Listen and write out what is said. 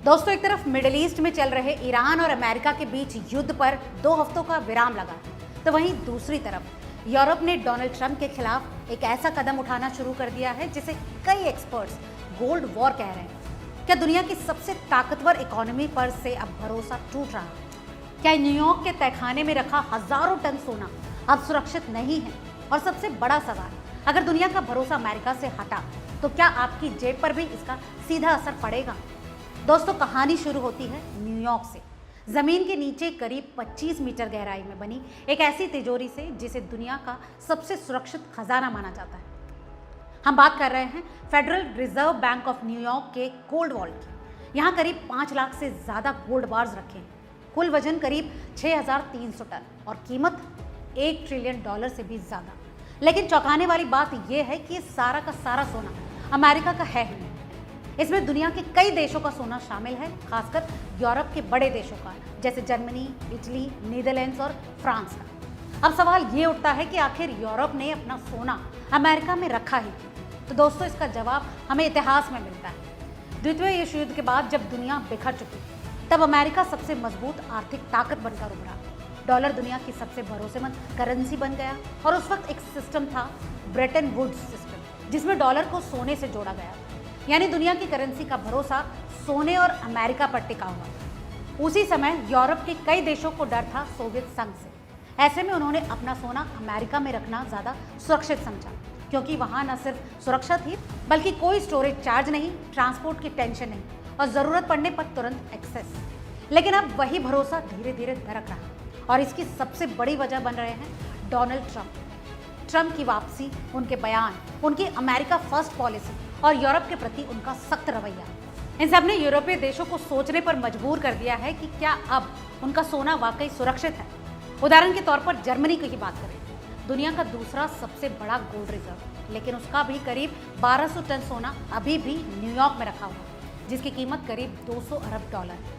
दोस्तों, एक तरफ मिडिल ईस्ट में चल रहे ईरान और अमेरिका के बीच युद्ध पर 2 हफ्तों का विराम लगा, तो वहीं दूसरी तरफ यूरोप ने डोनाल्ड ट्रंप के खिलाफ एक ऐसा कदम उठाना शुरू कर दिया है जिसे कई एक्सपर्ट्स गोल्ड वॉर कह रहे हैं। क्या दुनिया की सबसे ताकतवर इकोनॉमी पर से अब भरोसा टूट रहा है? क्या न्यूयॉर्क के तहखाने में रखा हजारों टन सोना अब सुरक्षित नहीं है? और सबसे बड़ा सवाल, अगर दुनिया का भरोसा अमेरिका से हटा तो क्या आपकी जेब पर भी इसका सीधा असर पड़ेगा? दोस्तों, कहानी शुरू होती है न्यूयॉर्क से। जमीन के नीचे करीब 25 मीटर गहराई में बनी एक ऐसी तिजोरी से जिसे दुनिया का सबसे सुरक्षित खजाना माना जाता है। हम बात कर रहे हैं federal reserve bank of New York के गोल्ड वॉल्ट की। यहाँ करीब 5 लाख से ज्यादा गोल्ड बार्स रखे हैं। कुल वजन करीब 6300 टन और कीमत $1 ट्रिलियन से भी ज्यादा। लेकिन चौंकाने वाली बात यह है कि ये सारा का सारा सोना अमेरिका का है ही नहीं। इसमें दुनिया के कई देशों का सोना शामिल है, खासकर यूरोप के बड़े देशों का, जैसे जर्मनी, इटली, नीदरलैंड्स और फ्रांस का। अब सवाल ये उठता है कि आखिर यूरोप ने अपना सोना अमेरिका में रखा ही क्यों? तो दोस्तों, इसका जवाब हमें इतिहास में मिलता है। द्वितीय विश्व युद्ध के बाद जब दुनिया बिखर चुकी, तब अमेरिका सबसे मजबूत आर्थिक ताकत बनकर उभरा। डॉलर दुनिया की सबसे भरोसेमंद करेंसी बन गया और उस वक्त एक सिस्टम था, ब्रेटन वुड्स सिस्टम, जिसमें डॉलर को सोने से जोड़ा गया। यानी दुनिया की करेंसी का भरोसा सोने और अमेरिका पर टिका हुआ। उसी समय यूरोप के कई देशों को डर था सोवियत संघ से। ऐसे में उन्होंने अपना सोना अमेरिका में रखना ज़्यादा सुरक्षित समझा, क्योंकि वहाँ न सिर्फ सुरक्षा थी बल्कि कोई स्टोरेज चार्ज नहीं, ट्रांसपोर्ट की टेंशन नहीं और ज़रूरत पड़ने पर तुरंत एक्सेस। लेकिन अब वही भरोसा धीरे धीरे दरक रहा और इसकी सबसे बड़ी वजह बन रहे हैं डोनाल्ड ट्रंप की वापसी, उनके बयान, उनकी अमेरिका फर्स्ट पॉलिसी और यूरोप के प्रति उनका सख्त रवैया। इन सब ने यूरोपीय देशों को सोचने पर मजबूर कर दिया है कि क्या अब उनका सोना वाकई सुरक्षित है। उदाहरण के तौर पर जर्मनी की बात करें, दुनिया का दूसरा सबसे बड़ा गोल्ड रिजर्व, लेकिन उसका भी करीब 1200 टन सोना अभी भी न्यूयॉर्क में रखा हुआ है, जिसकी कीमत करीब $200 अरब है।